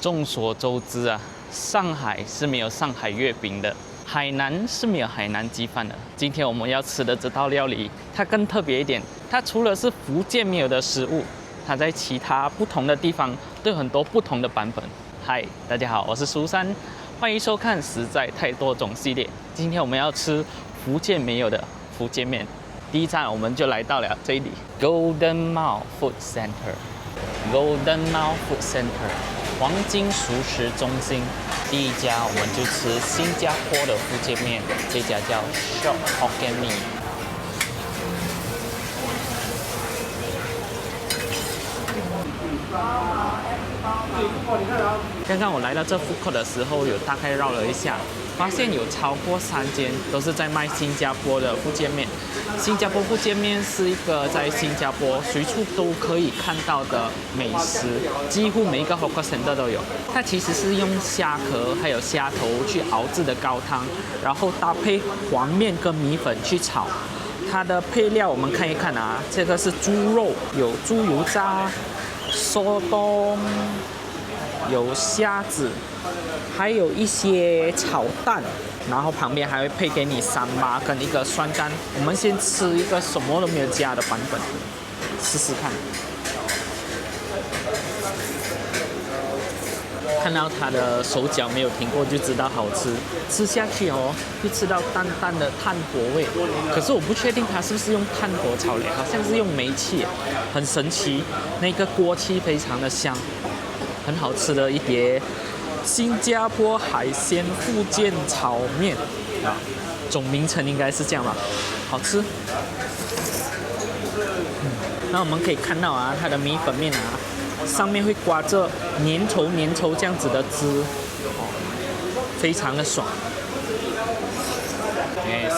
众所周知啊，上海是没有上海月饼的，海南是没有海南鸡饭的。今天我们要吃的这道料理，它更特别一点，它除了是福建没有的食物，它在其他不同的地方都有很多不同的版本。嗨，大家好，我是苏珊，欢迎收看《实在太多种》系列。今天我们要吃福建没有的福建面。第一站我们就来到了这里 ，Golden Mile Food Center。Golden Mile Food Center 黄金熟食中心，第一家我们就吃新加坡的福建面，这家叫 Shop Hokkien Mee。刚刚我来到这food court的时候，有大概绕了一下，发现有超过3间都是在卖新加坡的福建面。新加坡福建面是一个在新加坡随处都可以看到的美食，几乎每一个 hawker center 都有。它其实是用虾壳还有虾头去熬制的高汤，然后搭配黄面跟米粉去炒。它的配料我们看一看啊，这个是猪肉，有猪油渣、蘇東，有虾子，还有一些炒蛋，然后旁边还会配给你三麻跟一个酸干。我们先吃一个什么都没有加的版本，试试看。看到它的手脚没有停过，就知道好吃。吃下去哦，会吃到淡淡的炭火味。可是我不确定它是不是用炭火炒的，好像是用煤气，很神奇。那个锅气非常的香，很好吃的一碟新加坡海鲜福建炒面啊，总名称应该是这样吧，好吃。那我们可以看到啊，它的米粉面啊，上面会刮着粘稠这样子的汁，非常的爽。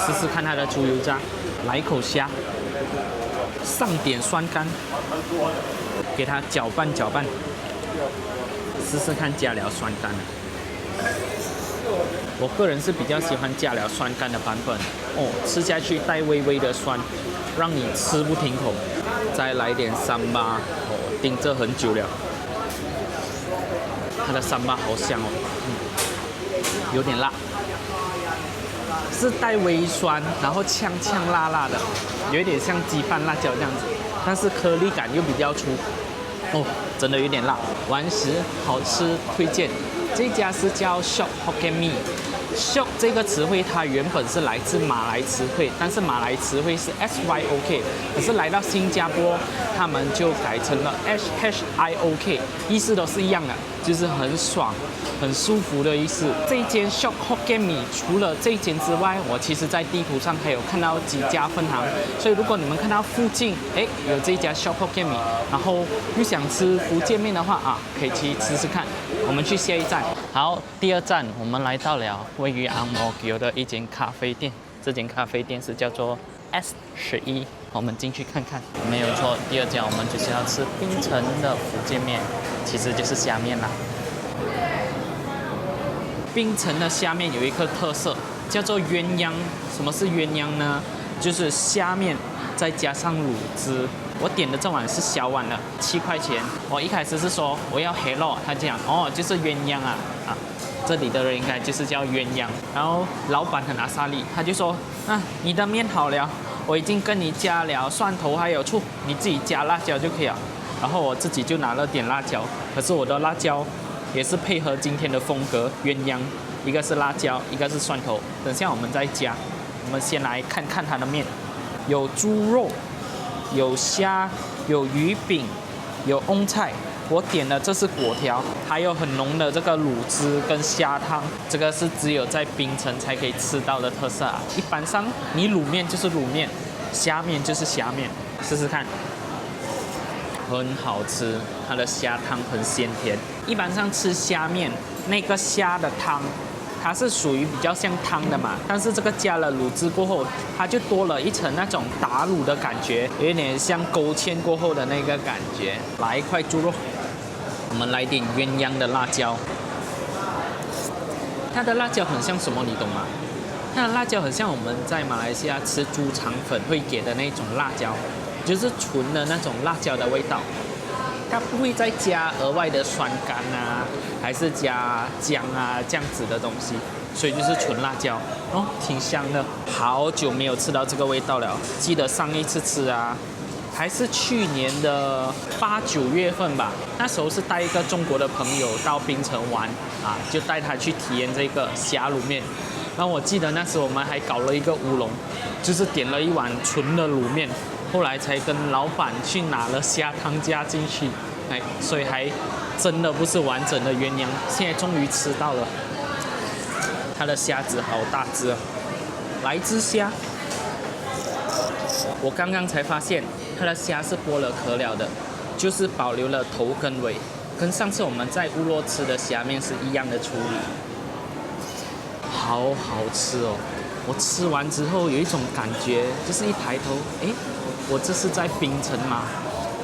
试试看它的猪油渣，来一口虾，上点酸干，给它搅拌，试试看加了酸干。我个人是比较喜欢加了酸干的版本哦，吃下去带微微的酸，让你吃不停口。再来点三巴，盯着很久了。它的三巴好香哦，有点辣，是带微酸，然后呛辣的，有一点像鸡饭辣椒这样子，但是颗粒感又比较粗。哦，真的有点辣，完食好吃，推荐。这家是叫 Shop Hokkien Mee。Shop 这个词汇它原本是来自马来词汇，但是马来词汇是 SYOK， 可是来到新加坡，他们就改成了 HIOK， 意思都是一样的，就是很爽、很舒服的意思。这一间 Shop Hokkien Mee 除了这一间之外，我其实在地图上还有看到几家分行，所以如果你们看到附近有这一家 Shop Hokkien Mee， 然后又想吃福建面的话啊，可以去吃吃看。我们去下一站。好，第二站我们来到了位于Ang Mo Kio的一间咖啡店，这间咖啡店是叫做 S11， 我们进去看看。没有错，第二家我们就是要吃槟城的福建面，其实就是虾面啦。槟城的虾面有一个特色，叫做鸳鸯。什么是鸳鸯呢？就是虾面再加上卤汁。我点的这碗是小碗的，7块钱。我一开始是说我要黑肉，他讲哦就是鸳鸯啊，这里的人应该就是叫鸳鸯。然后老板很阿萨利，他就说你的面好了，我已经跟你加了蒜头还有醋，你自己加辣椒就可以了。然后我自己就拿了点辣椒，可是我的辣椒也是配合今天的风格鸳鸯，一个是辣椒，一个是蒜头。等下我们再加。我们先来看看它的面，有猪肉，有虾，有鱼饼，有翁菜。我点的这是粿条，还有很浓的这个卤汁跟虾汤，这个是只有在槟城才可以吃到的特色啊。一般上你卤面就是卤面，虾面就是虾面，试试看。很好吃，它的虾汤很鲜甜。一般上吃虾面，那个虾的汤，它是属于比较像汤的嘛，但是这个加了卤汁过后，它就多了一层那种打卤的感觉，有点像勾芡过后的那个感觉。来一块猪肉，我们来点鸳鸯的辣椒。它的辣椒很像什么，你懂吗？它的辣椒很像我们在马来西亚吃猪肠粉会给的那种辣椒，就是纯的那种辣椒的味道。它不会再加额外的酸干啊，还是加姜啊这样子的东西，所以就是纯辣椒哦，挺香的。好久没有吃到这个味道了，记得上一次吃啊，还是去年的8、9月份吧。那时候是带一个中国的朋友到槟城玩啊，就带他去体验这个虾卤面。然后我记得那时我们还搞了一个乌龙，就是点了一碗纯的卤面，后来才跟老板去拿了虾汤加进去，哎，所以还真的不是完整的鸳鸯。现在终于吃到了，它的虾子好大只啊！来只虾，我刚刚才发现它的虾是剥了壳了的，就是保留了头跟尾，跟上次我们在乌洛吃的虾面是一样的处理。好好吃哦！我吃完之后有一种感觉，就是一抬头，哎，我这是在槟城吗？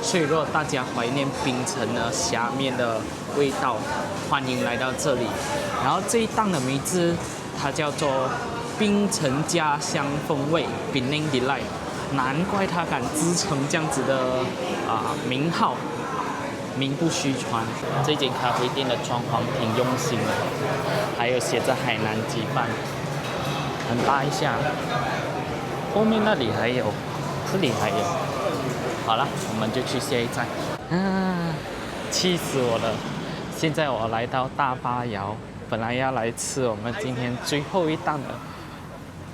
所以如果大家怀念槟城的虾面的味道，欢迎来到这里。然后这一档的名字它叫做槟城家乡风味 Penang Delight， 难怪它敢自称这样子的名号。名不虚传，这间咖啡店的装潢挺用心的，还有写着海南鸡饭，很大一下。后面那里还有，这里还有。好了，我们就去下一站。气死我了！现在我来到大巴窑，本来要来吃我们今天最后一档的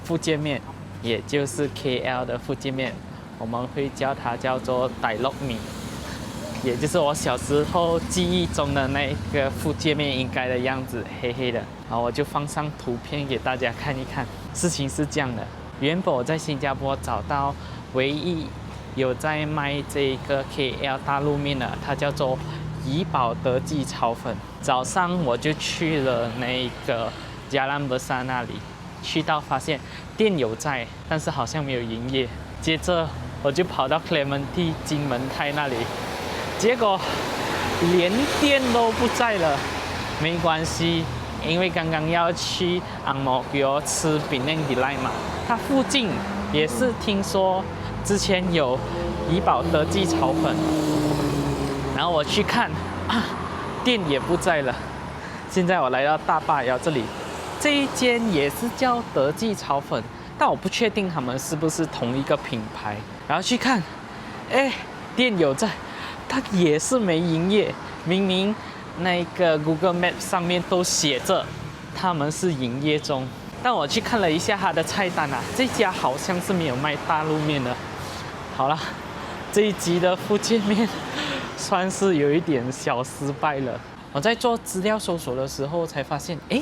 福建面，也就是 KL 的福建面，我们会叫它叫做傣落米。也就是我小时候记忆中的那个福建面应该的样子，黑黑的。好，我就放上图片给大家看一看。事情是这样的，原本我在新加坡找到唯一有在卖这个 KL 大陆面的，它叫做怡保德记炒粉。早上我就去了那个Jalan Besar那里，去到发现店有在，但是好像没有营业。接着我就跑到 Clementi 金门泰那里。结果连店都不在了，没关系，因为刚刚要去Ang Mo Kio吃Penang Delight嘛，它附近也是听说之前有怡保德记炒粉，然后我去看店也不在了。现在我来到大巴窑这里，这一间也是叫德记炒粉，但我不确定他们是不是同一个品牌。然后去看，哎，店有在。它也是没营业，明明那个 Google Map 上面都写着他们是营业中，但我去看了一下它的菜单啊，这家好像是没有卖大陆面的。好了，这一集的福建面算是有一点小失败了。我在做资料搜索的时候才发现，哎，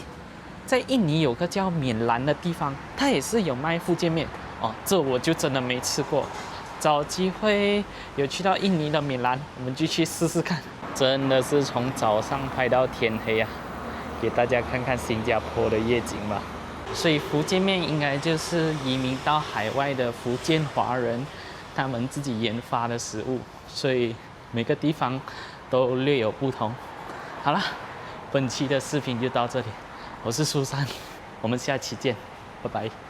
在印尼有个叫缅兰的地方，它也是有卖福建面哦，这我就真的没吃过。找机会有去到印尼的米兰，我们就去试试看。真的是从早上拍到天黑啊，给大家看看新加坡的夜景吧。所以福建面应该就是移民到海外的福建华人他们自己研发的食物，所以每个地方都略有不同。好了，本期的视频就到这里，我是苏珊，我们下期见，拜拜。